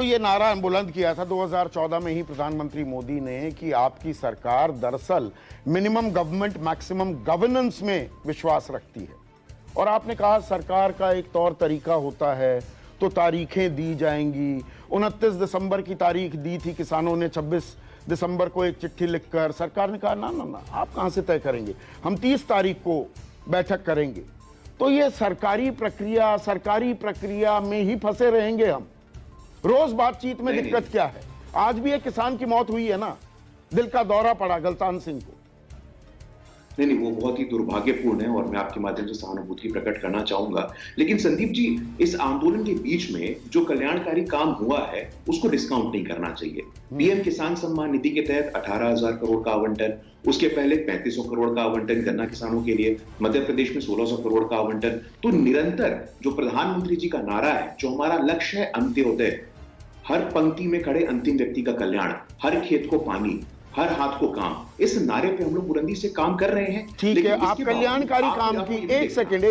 तो ये नारा बुलंद किया था 2014 में ही प्रधानमंत्री मोदी ने कि आपकी सरकार दरअसल मिनिमम गवर्नमेंट मैक्सिमम गवर्नेंस में विश्वास रखती है। और आपने कहा सरकार का एक तौर तरीका होता है, तो तारीखें दी जाएंगी। 29 दिसंबर की तारीख दी थी किसानों ने, 26 दिसंबर को एक चिट्ठी लिखकर सरकार ने कहा ना ना ना, आप कहां से तय करेंगे, हम 30 तारीख को बैठक करेंगे। तो ये सरकारी प्रक्रिया में ही फंसे रहेंगे हम। रोज बातचीत में दिक्कत क्या है? आज भी एक किसान की मौत हुई है ना, दिल का दौरा पड़ा गलतान सिंह को। नहीं, वो बहुत ही दुर्भाग्यपूर्ण है और मैं आपके माध्यम से सहानुभूति प्रकट करना चाहूंगा। लेकिन संदीप जी, इस आंदोलन के बीच में जो कल्याणकारी काम हुआ है उसको डिस्काउंट नहीं करना चाहिए। पीएम किसान सम्मान निधि के तहत 18,000 करोड़ का आवंटन, उसके पहले 3500 करोड़ का आवंटन गन्ना किसानों के लिए, मध्य प्रदेश में 1600 करोड़ का आवंटन। तो निरंतर जो प्रधानमंत्री जी का नारा है, जो हमारा लक्ष्य है अंत्योदय, हर पंक्ति में खड़े अंतिम व्यक्ति का कल्याण, हर खेत को पानी, हर हाथ को काम, इस नारे पे हम लोग बुलंदी से काम कर रहे हैं। ठीक है, आप कल्याणकारी काम की एक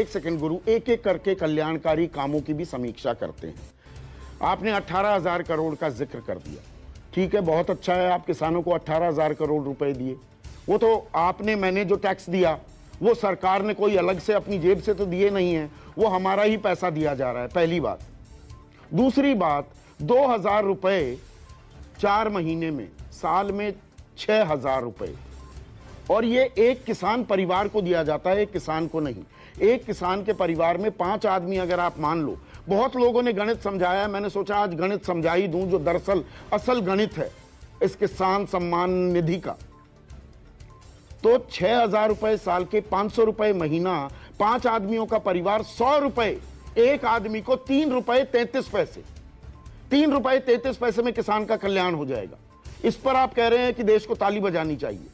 सेकंड गुरु, एक एक करके कल्याणकारी कामों की भी समीक्षा करते हैं। आपने 18,000 करोड़ का जिक्र कर दिया, ठीक है, बहुत अच्छा है, आप किसानों को 18,000 करोड़ रुपए दिए। वो तो आपने, मैंने जो टैक्स दिया वो सरकार ने कोई अलग से अपनी जेब से तो दिए नहीं है, वो हमारा ही पैसा दिया जा रहा है, पहली बात। दूसरी बात, 2,000 रुपए 4 महीने में, साल में 6,000 रुपए, और ये एक किसान परिवार को दिया जाता है, एक किसान को नहीं। एक किसान के परिवार में 5 आदमी अगर आप मान लो, बहुत लोगों ने गणित समझाया, मैंने सोचा आज गणित समझा ही दूं जो दरअसल असल गणित है इस किसान सम्मान निधि का। तो 6,000 रुपए साल के, 500 रुपए महीना, 5 आदमियों का परिवार, 100 रुपए एक आदमी को, 3 रुपए 33 पैसे, 3 रुपए 33 पैसे में किसान का कल्याण हो जाएगा। इस पर आप कह रहे हैं कि देश को ताली बजानी चाहिए।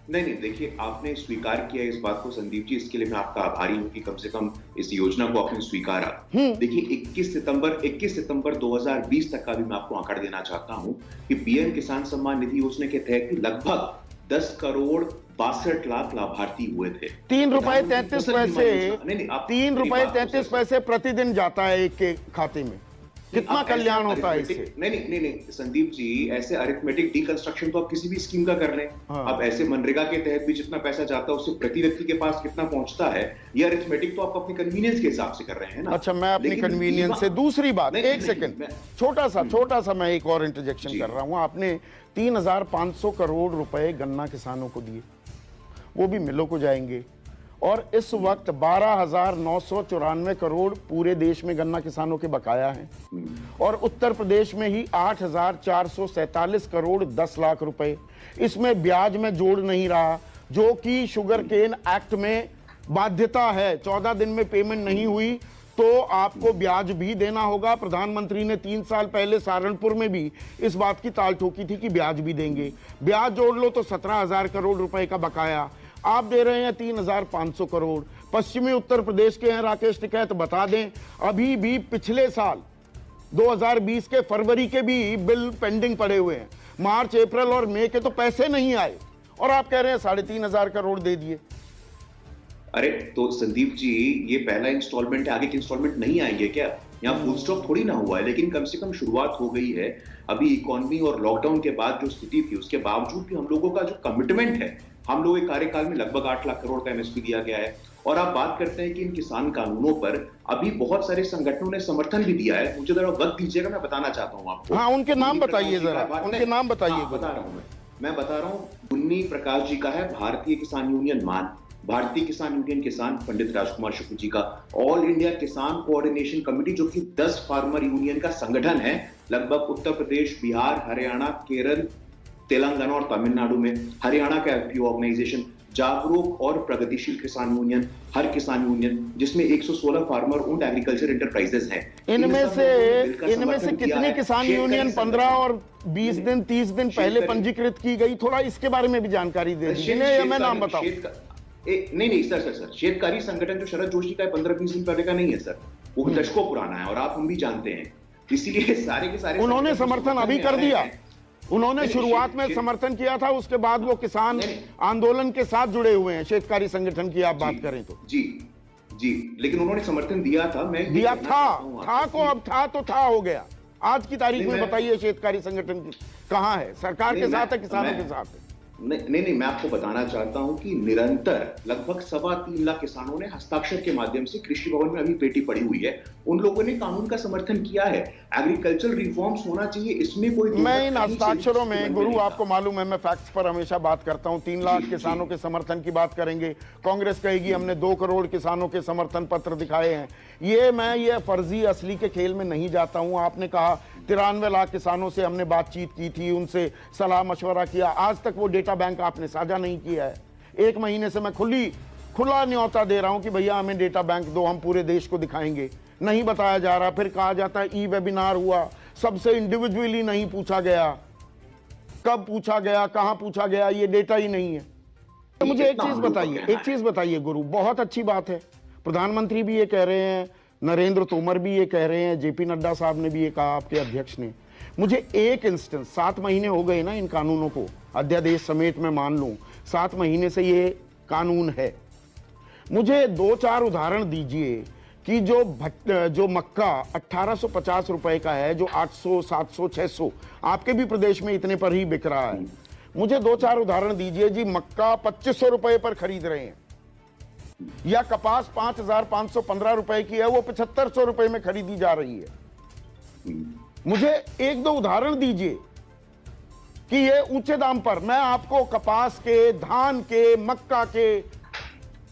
नहीं, देखिए, आपने स्वीकार किया इस बात को संदीप जी, इसके लिए मैं आपका आभारी हूं कि कम से कम इस योजना को आपने स्वीकारा। देखिए, 21 सितंबर 2020 तक का भी मैं आपको आंकड़ा देना चाहता हूं कि पीएम किसान सम्मान निधि योजना के तहत लगभग 10 करोड़ 62 लाख लाभार्थी हुए थे। 3 रुपए 33 पैसे, 3 रुपए 33 पैसे प्रतिदिन जाता है एक के खाते में, कितना कल्याण होता है इससे? नहीं संदीप जी, ऐसे अरिथमेटिक डिकंस्ट्रक्शन तो आप किसी भी स्कीम का कर लें। अब ऐसे मनरेगा के तहत भी जितना पैसा जाता है उससे प्रति व्यक्ति के पास कितना पहुंचता है, ये अरिथमेटिक तो आप अपनी कन्वीनियंस के हिसाब से कर रहे हैं ना। अच्छा, मैं अपनी कन्वीनियंस से। दूसरी बात, एक सेकंड, छोटा सा मैं एक और इंटरजेक्शन कर रहा हूं। आपने 3,500 करोड़ रुपए गन्ना किसानों को दिए, वो भी मिलों को जाएंगे, और इस वक्त 12,994 करोड़ पूरे देश में गन्ना किसानों के बकाया हैं, और उत्तर प्रदेश में ही 8,447 करोड़ 10 लाख रुपए। इसमें ब्याज में जोड़ नहीं रहा, जो कि शुगर केन एक्ट में बाध्यता है। 14 दिन में पेमेंट नहीं हुई तो आपको ब्याज भी देना होगा। प्रधानमंत्री ने 3 साल पहले सहारनपुर में भी इस बात की ताल ठोकी थी कि ब्याज भी देंगे। ब्याज जोड़ लो तो 17,000 करोड़ रुपए का बकाया, आप दे रहे हैं 3,500 करोड़। पश्चिमी उत्तर प्रदेश के हैं राकेश टिकैत, बता दें अभी भी पिछले साल 2020 के फरवरी के भी बिल पेंडिंग पड़े हुए हैं, मार्च, अप्रैल और मई के तो पैसे नहीं आए, और आप कह रहे हैं 3,500 करोड़ दे दिए। अरे तो संदीप जी, ये पहला इंस्टॉलमेंट है, आगे के इंस्टॉलमेंट नहीं आएंगे क्या? यहाँ फुल स्टॉप थोड़ी ना हुआ है, लेकिन कम से कम शुरुआत हो गई है। अभी इकोनॉमी और लॉकडाउन के बाद जो स्थिति थी उसके बावजूद भी हम लोगों का जो कमिटमेंट है, हम लोगों के कार्यकाल में लगभग 8 लाख करोड़ का एमएसपी दिया गया है। और आप बात करते हैं कि इन किसान कानूनों पर अभी बहुत सारे संगठनों ने समर्थन भी दिया है। मुझे जरा वक्त दीजिएगा, मैं बताना चाहता हूं आपको। हाँ, उनके नाम बताइए जरा, उनके नाम बताइए। बता रहा हूं मैं बता रहा हूं। मुन्नी प्रकाश जी का है भारतीय किसान यूनियन मान, भारतीय किसान यूनियन किसान पंडित राजकुमार शुक्ल जी का ऑल इंडिया किसान कोऑर्डिनेशन कमेटी, जो कि 10 फार्मर यूनियन का संगठन है, लगभग उत्तर प्रदेश, बिहार, हरियाणा, केरल, तेलंगाना और तमिलनाडु में। हरियाणा का एफपीओ ऑर्गेनाइजेशन जागरूक और प्रगतिशील किसान यूनियन, हर किसान यूनियन, जिसमें 116 फार्मर ओन्ड एग्रीकल्चर एंटरप्राइजेस हैं। इनमें से कितनी किसान यूनियन 15 और 20 दिन 30 दिन पहले पंजीकृत की गई? थोड़ा इसके बारे में भी जानकारी दे दीजिए, या मैं नाम बताऊं? नहीं सर, शेतकारी संगठन जो शरद जोशी का 15-20 दिन पहले का नहीं है सर, वो दशकों पुराना है और आप हम भी जानते हैं। इसीलिए सारे के सारे उन्होंने समर्थन अभी कर दिया, उन्होंने शुरुआत में समर्थन किया था, उसके बाद वो किसान आंदोलन के साथ जुड़े हुए हैं, शेतकारी संगठन की आप बात करें तो। जी, लेकिन उन्होंने समर्थन दिया था, मैं दिया था को अब था तो था हो गया। आज की तारीख में बताइए शेतकारी संगठन कहाँ है? सरकार के साथ है, किसानों के साथ है? नहीं, मैं आपको बताना चाहता हूं कि निरंतर लगभग 3.25 लाख किसानों ने हस्ताक्षर के माध्यम से कृषि भवन में अभी पेटी पड़ी हुई है। उन लोगों ने कानून का समर्थन किया है। एग्रीकल्चर रिफॉर्म्स होना चाहिए, इसमें कोई मैं इन हस्ताक्षरों में गुरु, आपको मालूम है मैं फैक्ट्स पर हमेशा बात करता हूं। 3 लाख किसानों के समर्थन की बात करेंगे, कांग्रेस कहेगी हमने 2 करोड़ किसानों के समर्थन पत्र दिखाए हैं। ये फर्जी असली के खेल में नहीं जाता हूं। आपने कहा 93 लाख किसानों से हमने बातचीत की थी, उनसे सलाह मशवरा किया। आज तक वो डेटा बैंक आपने साझा नहीं किया है। 1 महीने से मैं खुला न्योता दे रहा हूं कि भैया हमें डेटा बैंक दो, हम पूरे देश को दिखाएंगे। नहीं बताया जा रहा। फिर कहा जाता है ई वेबिनार हुआ, सबसे इंडिविजुअली नहीं पूछा गया। कब पूछा गया, कहां पूछा गया, ये डेटा ही नहीं है। तो मुझे एक चीज बताइए गुरु, बहुत अच्छी बात है, प्रधानमंत्री भी ये कह रहे हैं, नरेंद्र तोमर भी ये कह रहे हैं, जेपी नड्डा साहब ने भी ये कहा, आपके अध्यक्ष ने। मुझे एक इंस्टेंस, 7 महीने हो गए ना इन कानूनों को, अध्यादेश समेत मैं मान लूं 7 महीने से ये कानून है। मुझे 2-4 उदाहरण दीजिए कि जो मक्का 1850 रुपए का है, जो 800, 700, 600 आपके भी प्रदेश में इतने पर ही बिक रहा है। मुझे 2-4 उदाहरण दीजिए जी, मक्का 2500 रुपए पर खरीद रहे हैं, या कपास 5515 रुपए की है, वो 7500 रुपए में खरीदी जा रही है। मुझे 1-2 उदाहरण दीजिए कि ये ऊंचे दाम पर, मैं आपको कपास के, धान के, मक्का के,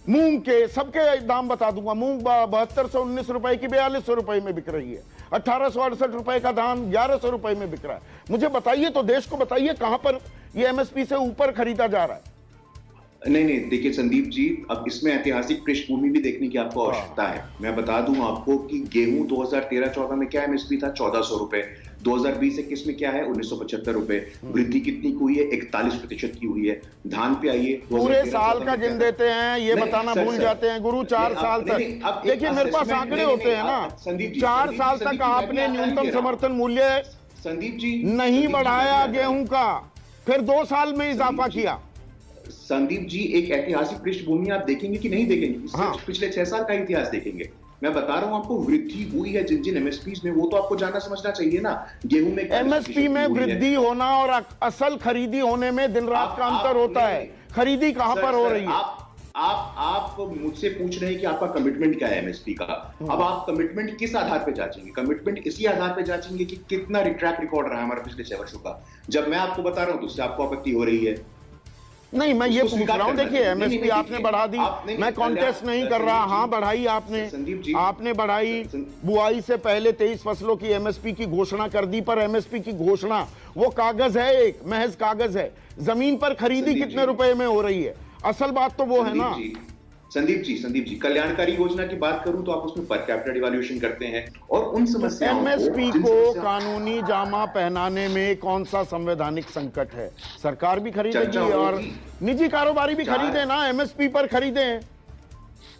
मूंग के, सबके दाम बता दूंगा। मूंग 7219 रुपए की 4200 रुपए में बिक रही है। 1868 रुपए का धान 1100 रुपए में बिक रहा है। मुझे बताइए तो, देश को बताइए कहां पर ये एमएसपी से ऊपर खरीदा जा रहा है। नहीं, देखिए संदीप जी, अब इसमें ऐतिहासिक पृष्ठभूमि भी देखने की आपको आवश्यकता है। मैं बता दूं आपको कि गेहूं 2013-14 में क्या एमएसपी था, 1400 रुपए। 2020-21 में क्या है, 1975 रुपए। वृद्धि कितनी हुई है, 41% की हुई है। धान पे आइए, पूरे साल का गिन देते हैं, ये बताना भूल जाते हैं गुरु। 4 साल तक, देखिए मेरे पास आंकड़े होते हैं ना, 4 साल तक आपने न्यूनतम समर्थन मूल्य संदीप जी नहीं बढ़ाया गेहूं का, फिर 2 साल में इजाफा किया। संदीप जी, एक ऐतिहासिक पृष्ठभूमि आप देखेंगे कि नहीं देखेंगे? हाँ। पिछले 6 साल का इतिहास देखेंगे। मैं बता रहा हूं आपको, वृद्धि हुई है जिन एमएसपी में, वो तो आपको जानना समझना चाहिए ना। गेहूं में एमएसपी में वृद्धि होना और असल खरीदी होने में दिन रात का अंतर होता है। खरीदी कहां पर हो रही है? आप मुझसे पूछ रहे हैं कि आपका कमिटमेंट क्या है एमएसपी का। अब आप कमिटमेंट किस आधार पे जांचेंगे? कमिटमेंट इसी आधार पे जांचेंगे कि कितना ट्रैक रिकॉर्ड रहा है हमारा पिछले 6 वर्षों का। जब मैं आपको बता रहा हूं तो उससे आपको आपत्ति हो रही है। नहीं, मैं ये पूछ रहा हूं, देखिए एमएसपी आपने बढ़ा दी, मैं कॉन्टेस्ट नहीं कर रहा। हाँ बढ़ाई आपने बढ़ाई। बुआई से पहले 23 फसलों की एमएसपी की घोषणा कर दी, पर एमएसपी की घोषणा वो कागज है, एक महज कागज है। जमीन पर खरीदी कितने रुपए में हो रही है, असल बात तो वो है ना। संदीप जी, कल्याणकारी योजना की बात करूं तो आप उसमें पर कैपिटा डिवैल्यूएशन करते हैं और उन समस्याओं एमएसपी को कानूनी जामा पहनाने में कौन सा संवैधानिक संकट है? सरकार भी खरीदेगी और निजी कारोबारी भी खरीदे ना, एमएसपी पर खरीदे।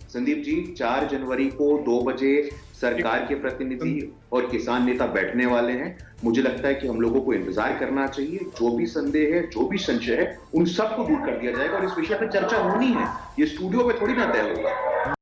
संदीप जी, 4 जनवरी को 2 बजे सरकार के प्रतिनिधि और किसान नेता बैठने वाले हैं। मुझे लगता है कि हम लोगों को इंतजार करना चाहिए। जो भी संदेह है, जो भी संशय है, उन सबको दूर कर दिया जाएगा और इस विषय पर चर्चा होनी है। ये स्टूडियो पे थोड़ी ना तय होगा।